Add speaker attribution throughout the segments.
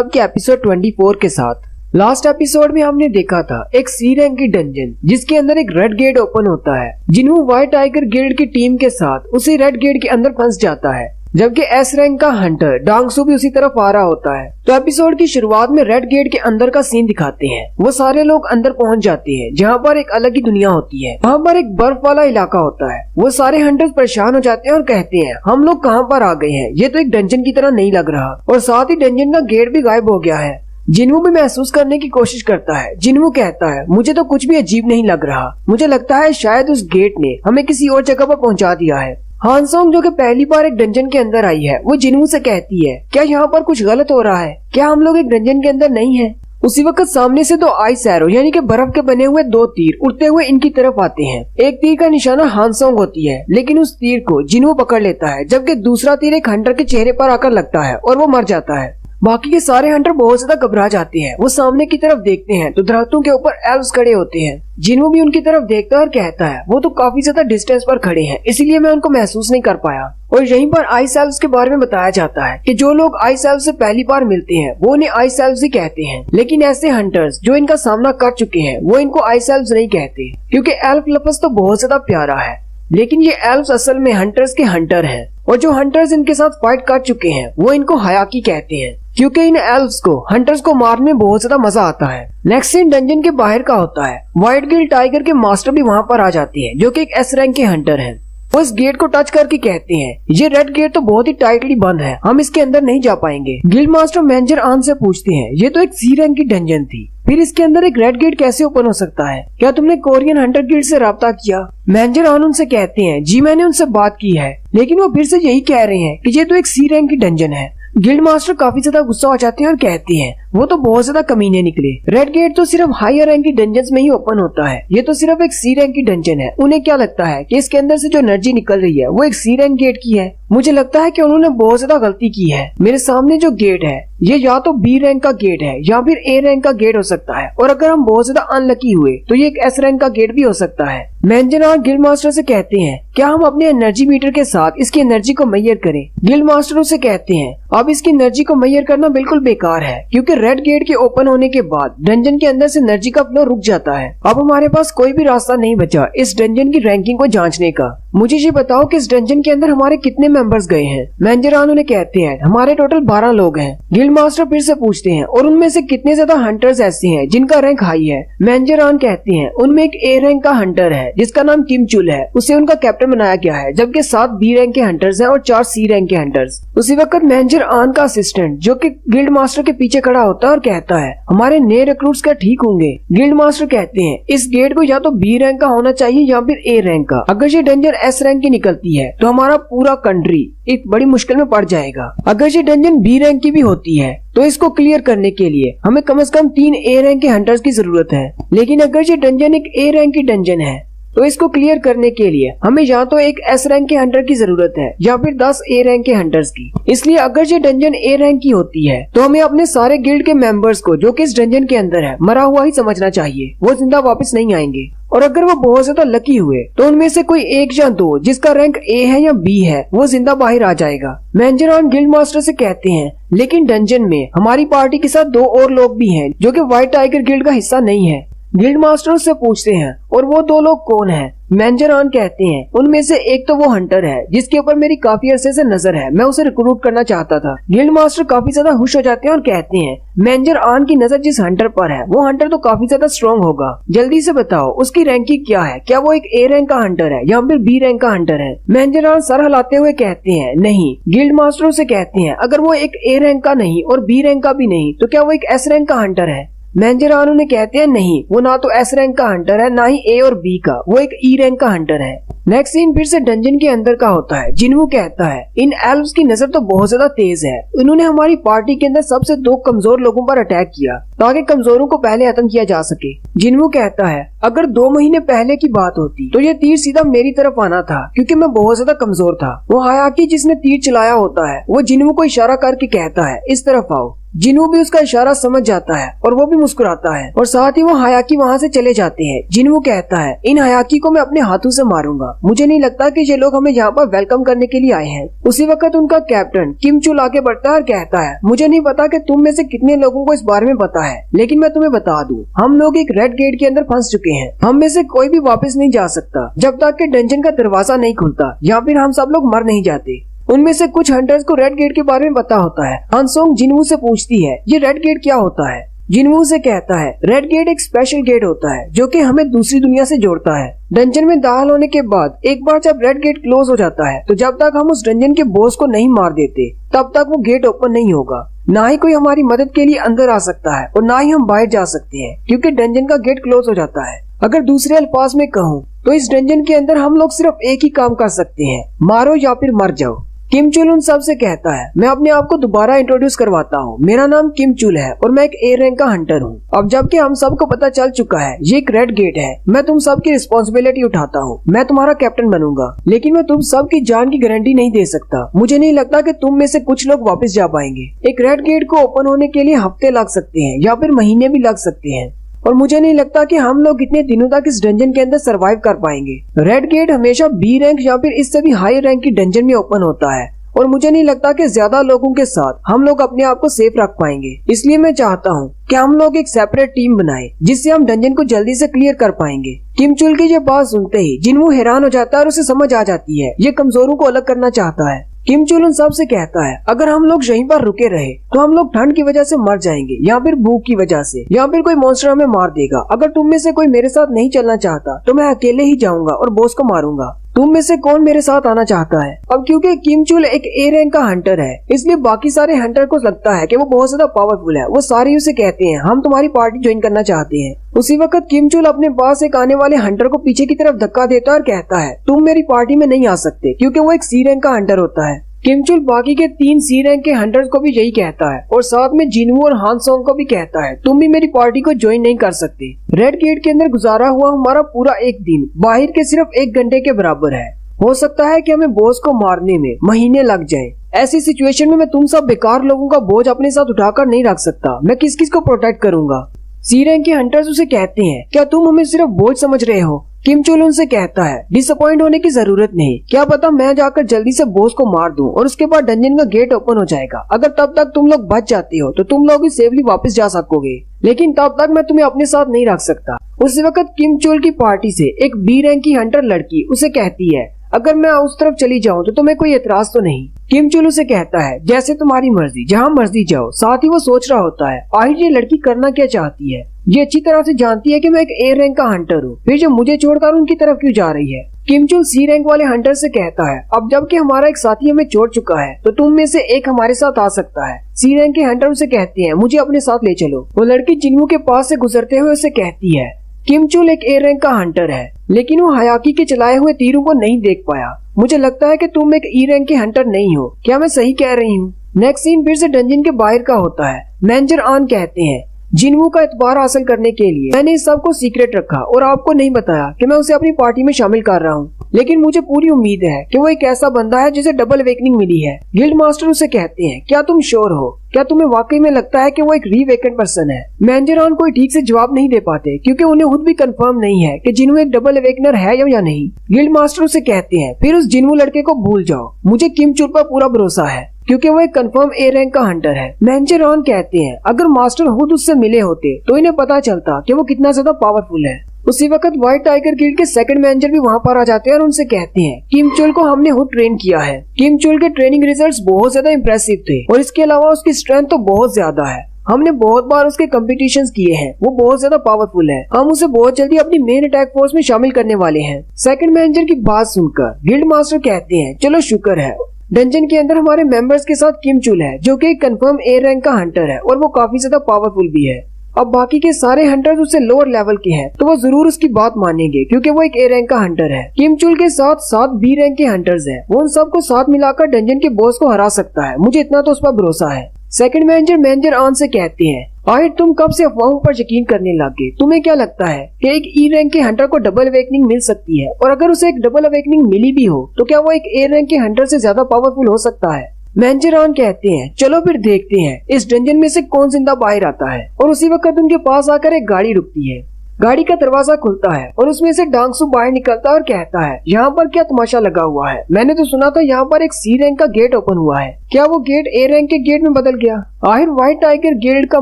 Speaker 1: अब के एपिसोड 24 के साथ। लास्ट एपिसोड में हमने देखा था एक सी रैंक की डंजन जिसके अंदर एक रेड गेट ओपन होता है। जिन्हों व्हाइट टाइगर गिल्ड की टीम के साथ उसी रेड गेट के अंदर फंस जाता है, जबकि एस रैंक का हंटर डांगसू भी उसी तरफ आ रहा होता है। तो एपिसोड की शुरुआत में रेड गेट के अंदर का सीन दिखाते हैं। वो सारे लोग अंदर पहुंच जाते हैं जहां पर एक अलग ही दुनिया होती है। वहां पर एक बर्फ वाला इलाका होता है। वो सारे हंटर्स परेशान हो जाते हैं और कहते हैं हम लोग कहां पर आ गए हैं, ये तो एक डंजन की तरह नहीं लग रहा। और साथ ही डंजन का गेट भी गायब हो गया है। जिन्हों भी महसूस करने की कोशिश करता है। जिन्हों कहता है मुझे तो कुछ भी अजीब नहीं लग रहा, मुझे लगता है शायद उस गेट ने हमें किसी और जगह पर पहुंचा दिया है। हानसोंग जो कि पहली बार एक डंजन के अंदर आई है, वो जिन्हों से कहती है क्या यहाँ पर कुछ गलत हो रहा है, क्या हम लोग एक डंजन के अंदर नहीं है। उसी वक्त सामने से दो आइस एरो यानी कि बर्फ के बने हुए दो तीर उड़ते हुए इनकी तरफ आते हैं। एक तीर का निशाना हानसोंग होती है, लेकिन उस तीर को जिन्हों पकड़ लेता है, जबकि दूसरा तीर एक हंटर के चेहरे पर आकर लगता है और वो मर जाता है। बाकी के सारे हंटर बहुत ज्यादा घबरा जाते हैं। वो सामने की तरफ देखते हैं तो दरख्तों के ऊपर एल्व्स खड़े होते हैं। जिन्हों भी उनकी तरफ देखता है और कहता है वो तो काफी ज्यादा डिस्टेंस पर खड़े हैं, इसलिए मैं उनको महसूस नहीं कर पाया। और यहीं पर आइस एल्व्स के बारे में बताया जाता है कि जो लोग आइस एल्व्स से पहली बार मिलते हैं वो उन्हें आइस एल्व्स ही कहते हैं, लेकिन ऐसे हंटर्स जो इनका सामना कर चुके हैं वो इनको आइस एल्व्स नहीं कहते, क्योंकि एल्फ लफ्ज तो बहुत ज्यादा प्यारा है, लेकिन ये एल्व्स असल में हंटर्स के हंटर हैं। और जो हंटर्स इनके साथ फाइट कर चुके हैं वो इनको हयाकी कहते हैं, क्योंकि इन एल्व्स को हंटर्स को मारने में बहुत ज्यादा मजा आता है। नेक्स्ट सीन डंजन के बाहर का होता है। व्हाइट गिल्ड टाइगर के मास्टर भी वहाँ पर आ जाते हैं, जो कि एक एस रैंक के हंटर हैं। वो इस गेट को टच करके कहते हैं ये रेड गेट तो बहुत ही टाइटली बंद है, हम इसके अंदर नहीं जा पाएंगे। गिल्ड मास्टर मैनेजर आन से पूछते हैं ये तो एक सी रैंक की डंजन थी, फिर इसके अंदर एक रेड गेट कैसे ओपन हो सकता है, क्या तुमने कोरियन हंटर गिल्ड से राब्ता किया। मैनेजर आन उनसे कहते हैं जी मैंने उनसे बात की है, लेकिन वो फिर से यही कह रहे हैं कि ये तो एक सी रैंक की डंजन है। गिल्ड मास्टर काफी ज्यादा गुस्सा हो जाते हैं और कहते हैं वो तो बहुत ज्यादा कमीने निकले, रेड गेट तो सिर्फ हायर रैंक की डंजन में ही ओपन होता है, ये तो सिर्फ एक सी रैंक की डंजन है। उन्हें क्या लगता है कि इसके अंदर से जो एनर्जी निकल रही है वो एक सी रैंक गेट की है। मुझे लगता है कि उन्होंने बहुत ज्यादा गलती की है। मेरे सामने जो गेट है ये या तो बी रैंक का गेट है या फिर ए रैंक का गेट हो सकता है, और अगर हम बहुत ज्यादा अनलकी हुए तो ये एक एस रैंक का गेट भी हो सकता है। मैनेजर और गिल्ड मास्टर से कहते हैं क्या हम अपने एनर्जी मीटर के साथ इसकी एनर्जी को मेजर करें। गिल्ड मास्टर उसे कहते हैं अब इसकी एनर्जी को मेजर करना बिल्कुल बेकार है, क्योंकि रेड गेट के ओपन होने के बाद डंजन के अंदर से एनर्जी का फ्लो रुक जाता है। अब हमारे पास कोई भी रास्ता नहीं बचा इस डंजन की रैंकिंग को जांचने का। मुझे ये बताओ कि इस डंजन के अंदर हमारे कितने मेंबर्स गए हैं। मैनेजर उन्हें कहते हैं हमारे टोटल 12 लोग हैं। गिल्ड मास्टर फिर से पूछते हैं और उनमें से कितने ज्यादा हंटर्स ऐसे हैं जिनका रैंक हाई है। मैनेजर कहते हैं उनमें एक ए रैंक का हंटर है जिसका नाम किम चुल है, उसे उनका कैप्टन बनाया गया है, जबकि 7 बी रैंक के हंटर्स हैं और 4 सी रैंक के हंटर्स। उसी वक्त मैनेजर आन का असिस्टेंट जो कि गिल्ड मास्टर के पीछे खड़ा होता है और कहता है हमारे नए रिक्रूट्स क्या ठीक होंगे। गिल्ड मास्टर कहते हैं इस गेट को या तो बी रैंक का होना चाहिए या फिर ए रैंक का। अगर ये डंजन एस रैंक की निकलती है तो हमारा पूरा कंट्री एक बड़ी मुश्किल में पड़ जाएगा। अगर ये डंजन बी रैंक की भी होती है तो इसको क्लियर करने के लिए हमें कम से कम 3 ए रैंक के हंटर्स की जरूरत है, लेकिन अगर ये डंजन एक ए रैंक की डंजन है तो इसको क्लियर करने के लिए हमें या तो एक एस रैंक के हंटर की जरूरत है या फिर 10 ए रैंक के हंटर्स की। इसलिए अगर ये डंजन ए रैंक की होती है तो हमें अपने सारे गिल्ड के मेंबर्स को जो कि इस डंजन के अंदर है मरा हुआ ही समझना चाहिए, वो जिंदा वापस नहीं आएंगे। और अगर वो बहुत ज्यादा लकी हुए तो उनमें से कोई एक या दो जिसका रैंक ए है या बी है वो जिंदा बाहर आ जाएगा। मैनेजर और गिल्ड मास्टर से कहते हैं लेकिन डंजन में हमारी पार्टी के साथ 2 और लोग भी हैं जो कि व्हाइट टाइगर गिल्ड का हिस्सा नहीं है। गिल्ड मास्टर से पूछते हैं और वो 2 लोग कौन हैं। मैनेजर कहते हैं उनमें से एक तो वो हंटर है जिसके ऊपर मेरी काफी अरसे से नजर है, मैं उसे रिक्रूट करना चाहता था। गिल्ड मास्टर काफी ज्यादा खुश हो जाते हैं और कहते हैं मैनेजर की नजर जिस हंटर पर है वो हंटर तो काफी ज्यादा स्ट्रॉन्ग होगा, जल्दी से बताओ उसकी रैंकिंग क्या है, क्या वो एक ए रैंक का हंटर है या फिर बी रैंक का हंटर है। मैनेजर सर हिलाते हुए कहते हैं नहीं। गिल्ड मास्टर से कहते हैं अगर वो एक ए रैंक का नहीं और बी रैंक का भी नहीं तो क्या वो एक एस रैंक का हंटर है। मैनेजर उन्हें कहते हैं नहीं, वो ना तो एस रैंक का हंटर है ना ही ए और बी का, वो एक ई रैंक का हंटर है। नेक्स्ट सीन फिर से डंजन के अंदर का होता है। जिन्हों कहता है इन एल्व्स की नजर तो बहुत ज्यादा तेज है, उन्होंने हमारी पार्टी के अंदर सबसे 2 कमजोर लोगों पर अटैक किया ताकि कमजोरों को पहले खत्म किया जा सके। जिन्हों कहता है अगर 2 महीने पहले की बात होती तो ये तीर सीधा मेरी तरफ आना था, क्योंकि मैं बहुत ज्यादा कमजोर था। वो हयाकी जिसने तीर चलाया होता है वो जिन्हों को इशारा करके कहता है इस तरफ आओ। जिन्हू भी उसका इशारा समझ जाता है और वो भी मुस्कुराता है और साथ ही वो हायाकी वहाँ से चले जाते हैं। जिन्हू कहता है इन हायाकी को मैं अपने हाथों से मारूंगा, मुझे नहीं लगता कि ये लोग हमें यहाँ पर वेलकम करने के लिए आए हैं। उसी वक्त उनका कैप्टन किम चुल आगे बढ़ता है और कहता है मुझे नहीं पता कि तुम में से कितने लोगों को इस बारे में पता है, लेकिन मैं तुम्हें बता दूं, हम लोग एक रेड गेट के अंदर फंस चुके हैं। हम में से कोई भी वापस नहीं जा सकता जब तक कि डंजन का दरवाजा नहीं खुलता या फिर हम सब लोग मर नहीं जाते। उनमें से कुछ हंटर्स को रेड गेट के बारे में पता होता है। हानसोंग जिन्हू से पूछती है ये रेड गेट क्या होता है। जिन्हू से कहता है रेड गेट एक स्पेशल गेट होता है जो कि हमें दूसरी दुनिया से जोड़ता है। डंजन में दाखिल होने के बाद एक बार जब रेड गेट क्लोज हो जाता है तो जब तक हम उस डंजन के बॉस को नहीं मार देते तब तक वो गेट ओपन नहीं होगा। ना ही कोई हमारी मदद के लिए अंदर आ सकता है और ना ही हम बाहर जा सकते हैं क्योंकि डंजन का गेट क्लोज हो जाता है। अगर दूसरे अल्फाज में कहूँ तो इस डंजन के अंदर हम लोग सिर्फ एक ही काम कर सकते हैं, मारो या फिर मर जाओ। किम चुल उन सब से कहता है मैं अपने आप को दोबारा इंट्रोड्यूस करवाता हूँ, मेरा नाम किम चुल है और मैं एक ए रैंक का हंटर हूँ। अब जबकि हम सबको पता चल चुका है ये एक रेड गेट है, मैं तुम सबकी रिस्पॉन्सिबिलिटी उठाता हूँ, मैं तुम्हारा कैप्टन बनूंगा, लेकिन मैं तुम सबकी जान की गारंटी नहीं दे सकता। मुझे नहीं लगता कि तुम में से कुछ लोग वापस जा पाएंगे। एक रेड गेट को ओपन होने के लिए हफ्ते लग सकते हैं या फिर महीने भी लग सकते हैं और मुझे नहीं लगता कि हम लोग इतने दिनों तक इस डंजन के अंदर सरवाइव कर पाएंगे। रेड गेट हमेशा बी रैंक या फिर इससे भी हाई रैंक की डंजन में ओपन होता है और मुझे नहीं लगता कि ज्यादा लोगों के साथ हम लोग अपने आप को सेफ रख पाएंगे। इसलिए मैं चाहता हूँ कि हम लोग एक सेपरेट टीम बनाएं जिससे हम डंजन को जल्दी से क्लियर कर पाएंगे। किम चुल की ये बात सुनते ही जिन्हू हैरान हो जाता है और उसे समझ आ जाती है ये कमजोरों को अलग करना चाहता है। किम चुल उन सब से कहता है अगर हम लोग यहीं पर रुके रहे तो हम लोग ठंड की वजह से मर जाएंगे या फिर भूख की वजह से या फिर कोई मॉन्स्टर हमें मार देगा। अगर तुम में से कोई मेरे साथ नहीं चलना चाहता तो मैं अकेले ही जाऊंगा और बॉस को मारूंगा। तुम में से कौन मेरे साथ आना चाहता है? अब क्योंकि किम चुल एक ए रैंक का हंटर है इसलिए बाकी सारे हंटर को लगता है कि वो बहुत ज्यादा पावरफुल है। वो सारे उसे कहते हैं हम तुम्हारी पार्टी ज्वाइन करना चाहते हैं। उसी वक्त किम चुल अपने पास एक आने वाले हंटर को पीछे की तरफ धक्का देता है और कहता है तुम मेरी पार्टी में नहीं आ सकते क्योंकि वो एक सी रैंक का हंटर होता है। किम चुल बाकी के 3 सी रैंक के हंटर्स को भी यही कहता है और साथ में जिन्हू और हानसोंग को भी कहता है तुम भी मेरी पार्टी को ज्वाइन नहीं कर सकते। रेड गेट के अंदर गुजारा हुआ हमारा पूरा एक दिन बाहर के सिर्फ 1 घंटे के बराबर है। हो सकता है कि हमें बॉस को मारने में महीने लग जाएं। ऐसी सिचुएशन में मैं तुम सब बेकार लोगों का बोझ अपने साथ उठाकर नहीं रख सकता। मैं किस किस को प्रोटेक्ट करूंगा? सी रैंक के हंटर्स उसे कहते हैं क्या तुम हमें सिर्फ बोझ समझ रहे हो? किम चुल उनसे कहता है डिसअपॉइंट होने की जरूरत नहीं, क्या पता मैं जाकर जल्दी से बॉस को मार दूं और उसके बाद डंजन का गेट ओपन हो जाएगा। अगर तब तक तुम लोग बच जाते हो तो तुम लोग भी सेफली वापस जा सकोगे, लेकिन तब तक मैं तुम्हें अपने साथ नहीं रख सकता। उसी वक्त किम चुल की पार्टी से एक बी रैंक की हंटर लड़की उसे कहती है अगर मैं उस तरफ चली जाऊं तो तुम्हें कोई एतराज तो नहीं? किम चुल उसे कहता है जैसे तुम्हारी मर्जी, जहाँ मर्जी जाओ। साथ ही वो सोच रहा होता है आखिर ये लड़की करना क्या चाहती है। ये अच्छी तरह से जानती है कि मैं एक ए रैंक का हंटर हूँ, फिर जो मुझे छोड़कर उनकी तरफ क्यों जा रही है। किम चुल सी रैंक वाले हंटर से कहता है अब जबकि हमारा एक साथी हमें छोड़ चुका है तो तुम में से एक हमारे साथ आ सकता है। सी रैंक के हंटर उसे कहते हैं मुझे अपने साथ ले चलो। वो लड़की जिन्हू के पास से गुजरते हुए उसे कहती है किम चुल एक ए रैंक का हंटर है लेकिन वो हायाकी के चलाए हुए तीरों को नहीं देख पाया। मुझे लगता है कि तुम एक ई रैंक के हंटर नहीं हो, क्या मैं सही कह रही हूँ? नेक्स्ट सीन फिर से डंजन के बाहर का होता है। मैनेजर आन कहते हैं जिन्हू का एतबार हासिल करने के लिए मैंने इस सब को सीक्रेट रखा और आपको नहीं बताया कि मैं उसे अपनी पार्टी में शामिल कर रहा हूँ, लेकिन मुझे पूरी उम्मीद है कि वो एक ऐसा बंदा है जिसे डबल अवेकनिंग मिली है। गिल्ड मास्टर उसे कहते हैं क्या तुम श्योर हो? क्या तुम्हें वाकई में लगता है कि वो एक रीवेकेंट पर्सन है? मैनेजर आन कोई ठीक से जवाब नहीं दे पाते क्योंकि उन्हें खुद भी कंफर्म नहीं है कि जिन्हू एक डबल अवेकनर है या नहीं। गिल्ड मास्टर उसे कहते हैं फिर उस जिन्हू लड़के को भूल जाओ, मुझे किम चुल पर पूरा भरोसा है क्योंकि वो एक कंफर्म ए रैंक का हंटर है। मैनेजर ऑन कहते हैं अगर मास्टर खुद उससे मिले होते तो इन्हें पता चलता कि वो कितना ज्यादा पावरफुल है। उसी वक्त व्हाइट टाइगर गिल्ड के सेकंड मैनेजर भी वहाँ पर आ जाते हैं और उनसे कहते हैं किम चुल को हमने खुद ट्रेन किया है। किम चुल के ट्रेनिंग रिजल्ट्स बहुत ज्यादा इम्प्रेसिव थे और इसके अलावा उसकी स्ट्रेंथ तो बहुत ज्यादा है। हमने बहुत बार उसके कॉम्पिटिशन्स किए हैं, वो बहुत ज्यादा पावरफुल है। हम उसे बहुत जल्दी अपनी मेन अटैक फोर्स में शामिल करने वाले हैं। सेकंड मैनेजर की बात सुनकर गिल्ड मास्टर कहते हैं चलो शुक्र है डंजन के अंदर हमारे मेंबर्स के साथ किम चुल है जो कि कंफर्म ए रैंक का हंटर है और वो काफी ज्यादा पावरफुल भी है। अब बाकी के सारे हंटर्स उससे लोअर लेवल के हैं तो वो जरूर उसकी बात मानेंगे क्योंकि वो एक ए रैंक का हंटर है। किम चुल के साथ 7 बी रैंक के हंटर्स हैं, वो उन सबको साथ मिलाकर डंजन के बॉस को हरा सकता है, मुझे इतना तो उस पर भरोसा है। सेकंड मैनेजर आन से कहते हैं आखिर तुम कब से अफवाहों पर यकीन करने लगे? तुम्हें क्या लगता है कि एक ई रैंक के हंटर को डबल अवेकनिंग मिल सकती है? और अगर उसे एक डबल अवेकनिंग मिली भी हो तो क्या वो एक ए रैंक के हंटर से ज्यादा पावरफुल हो सकता है? मैंजरान कहते हैं चलो फिर देखते हैं इस डंजन में से कौन जिंदा बाहर आता है। और उसी वक्त उनके पास आकर एक गाड़ी रुकती है। गाड़ी का दरवाजा खुलता है और उसमें से डांगसू बाहर निकलता है और कहता है यहाँ पर क्या तमाशा लगा हुआ है। मैंने तो सुना था यहाँ पर एक सी रैंक का गेट ओपन हुआ है, क्या वो गेट ए रैंक के गेट में बदल गया। आखिर व्हाइट टाइगर गिल्ड का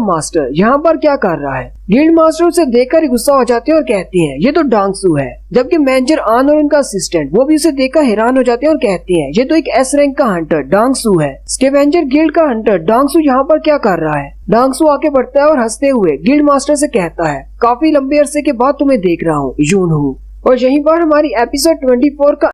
Speaker 1: मास्टर यहाँ पर क्या कर रहा है। गिल्ड मास्टर उसे देखकर गुस्सा हो जाते हैं और कहते हैं ये तो डांगसू है। जबकि मैनेजर आन और उनका असिस्टेंट वो भी उसे देखकर हैरान हो जाते हैं और कहते हैं ये तो एक एस रैंक का हंटर डांगसू है। स्कैवेंजर गिल्ड का हंटर डांगसू यहाँ पर क्या कर रहा है। डांगसू आके बढ़ता है और हंसते हुए गिल्ड मास्टर से कहता है काफी लंबे अरसे के बाद तुम्हें देख रहा हूँ यून हूँ। और यहीं पर हमारी एपिसोड 24 का